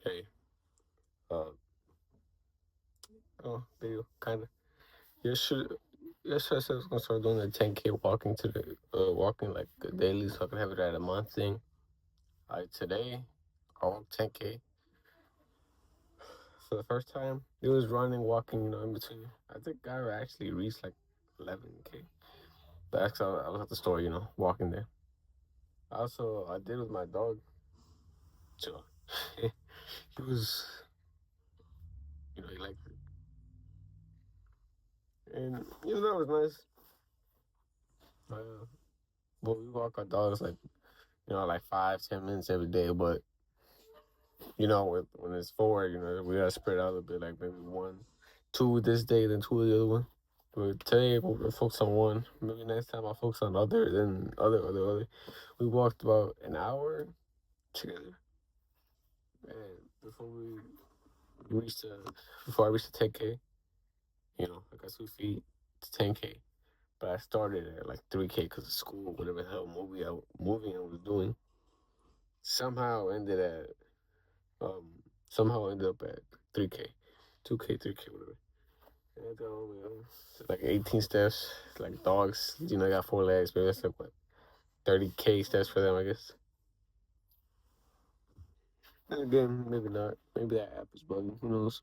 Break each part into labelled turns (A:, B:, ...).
A: Hey, uh, oh, video, kind of. Yesterday, yesterday I said I was gonna start doing the 10K walking walking like daily, so I can have it at a month thing. Today I walked 10K for the first time. It was running, walking, in between. I think I actually reached like 11K. But actually, I was at the store, walking there. Also, I did with my dog. So he was, he liked it, and that was nice. But we walk our dogs like 5-10 minutes every day. But when it's four, we gotta spread out a bit, like maybe one, two this day, then two the other one. But today we're gonna focus on one. Maybe next time I'll focus on other, then other. We walked about an hour together, and reached, before I reached the 10K, I got 2 feet to 10K. But I started at like 3K because of school, whatever the hell moving I was doing. Somehow ended at um somehow ended up at 3K, 2K, 3K, whatever. And like 18 steps, like dogs. I got 4 legs, but that's like what 30K steps for them, I guess. And again, maybe not. Maybe that app is bugging. Who knows?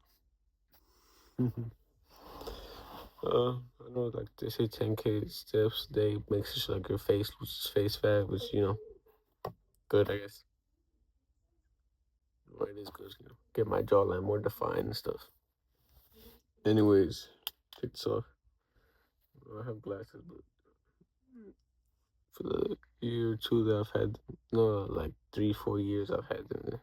A: I know like they say 10K steps a day makes it like your face loses face fat, which good, I guess. Well, it is good, get my jawline more defined and stuff. Anyways, take this off. I have glasses, but for the year or two that I've had, no, like 3-4 years I've had them,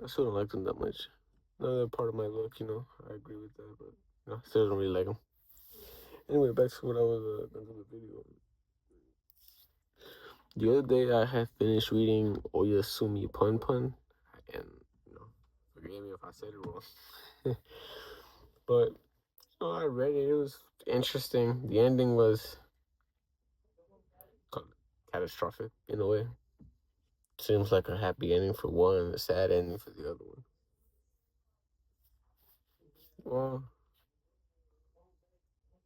A: I still don't like them that much. Another part of my look, I agree with that, but I still don't really like them. Anyway, back to what I was going to the video. The other day I had finished reading Oyasumi Punpun, and forgive me if I said it wrong, but I read it. It was interesting. The ending was catastrophic in a way. Seems like a happy ending for one and a sad ending for the other one. Well,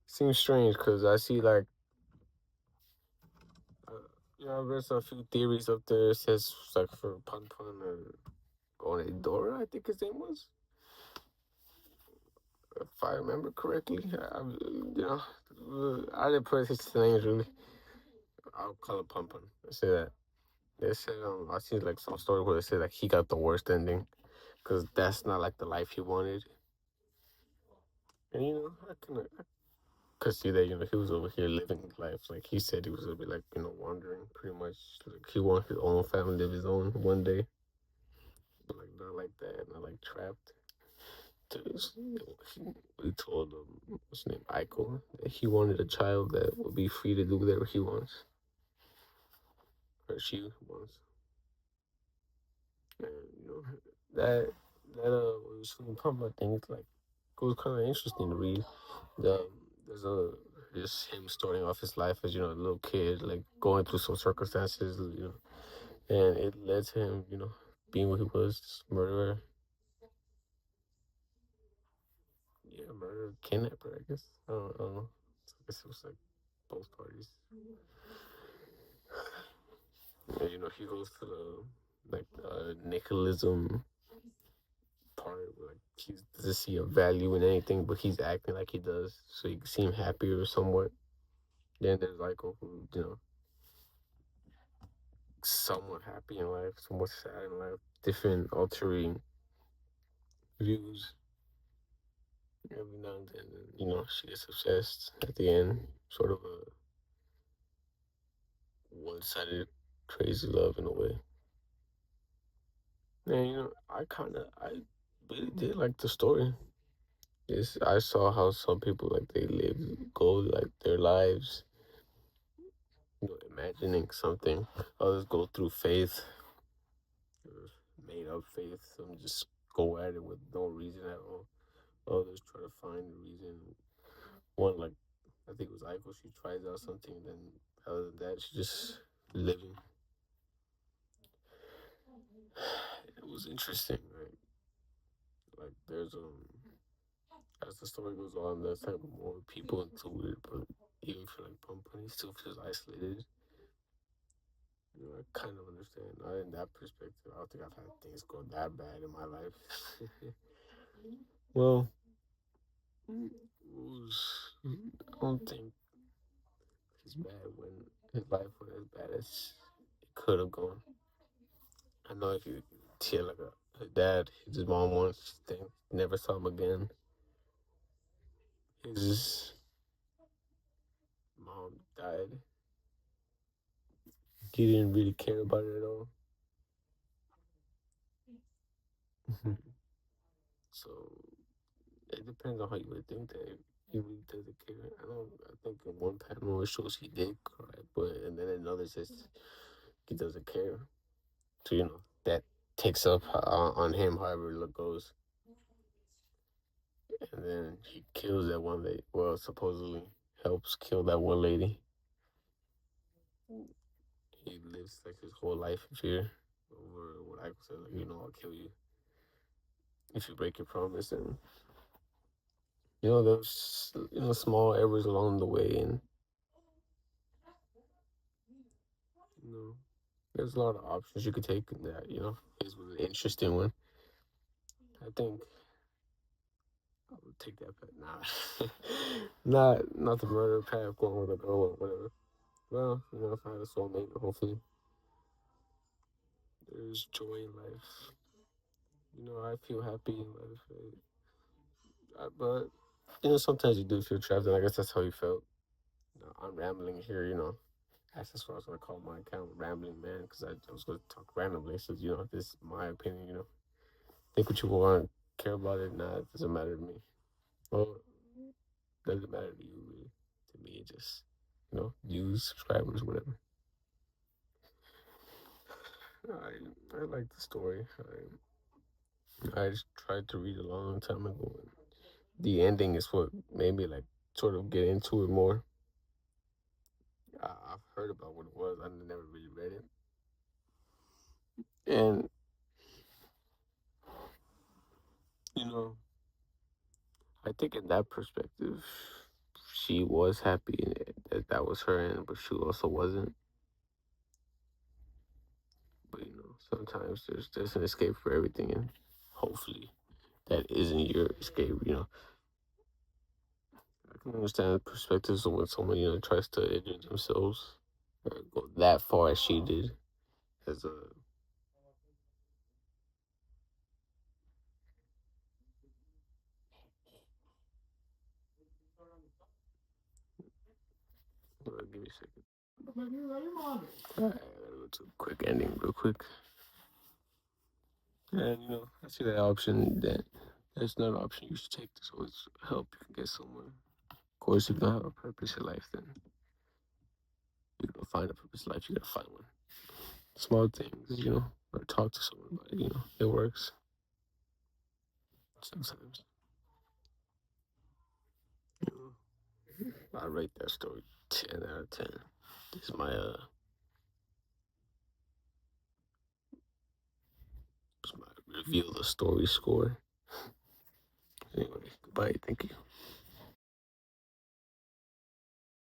A: seems strange because I see like, uh, I read a few theories up there. It says like for Pun Pun or Onedora, I think his name was, if I remember correctly. I didn't put his names really. I'll call it Pun Pun. I say that. They said I see like some story where they say like he got the worst ending because that's not like the life he wanted. And I could see that he was over here living life like he said he was gonna be like wandering pretty much, like he wanted his own family, live his own one day, but like not like that, not like trapped. He told what's his name, Aiko, that he wanted a child that would be free to do whatever he wants or she wants. And that was I think it's like it was kind of interesting to read. The, there's a just him starting off his life as a little kid, like going through some circumstances, and it led to him, being what he was, murderer, yeah, murderer, kidnapper, I guess. I don't know. I guess it was like both parties. Yeah, he goes to the nihilism part where like he doesn't see a value in anything, but he's acting like he does, so you can seem happier somewhat. Then there's Michael, who somewhat happy in life, somewhat sad in life, different altering views. Every now and then, she gets obsessed at the end, sort of a one-sided crazy love in a way. And I really did like the story. Yes, I saw how some people like they go like their lives, imagining something. Others go through faith, or made up faith. Some just go at it with no reason at all. Others try to find a reason. One, like, I think it was Aiko, she tries out something, then other than that, she just living. it was interesting. Like there's as the story goes on, there's like more people into it, but even for like punpun, he still feels isolated. You know, I kind of understand. Not in that perspective. I don't think I've had things go that bad in my life. Well, it was, I don't think it's bad when his life went as bad as it could have gone. I know if you see like a dad, his mom once thing, never saw him again. His mom died. He didn't really care about it at all. So it depends on how you would think that he really doesn't care. I don't. I think in one panel it shows he did cry, but and then another says he doesn't care. So that takes up on him however it goes, and then he kills that one lady. Well, supposedly helps kill that one lady. He lives like his whole life in fear over what I said. Like I'll kill you if you break your promise, and there's small errors along the way, and you know there's a lot of options you could take, and that his was an interesting one. I think I would take that path. Nah, not the murder path, going with a girl or whatever. Well, if I had a soulmate, hopefully there's joy in life. I feel happy in life, right? But sometimes you do feel trapped, and I guess that's how you felt. I'm rambling here. That's what I was gonna call my account, rambling man, because I was gonna talk randomly. So this is my opinion. Think what you want, care about it, not it doesn't matter to me. Well, doesn't matter to you, really. To me, it just views, subscribers, whatever. I like the story. I just tried to read a long time ago. And the ending is what made me like sort of get into it more. I've heard about what it was. I never really read it, and you know, I think in that perspective, she was happy that that was her end, but she also wasn't. But sometimes there's an escape for everything, and hopefully that isn't your escape. I can understand perspectives of when someone tries to injure themselves or go that far as she did. As a give me a second. I gotta go to a quick ending, real quick. And I see that option. That's not an option you should take. There's always help you can get somewhere. Of course, if you don't have a purpose in life, then you gotta find a purpose in life. You gotta find one. Small things, or talk to someone about it. It works sometimes. You I rate that story 10 out of 10. This is my reveal the story score. Anyway, goodbye. Thank you.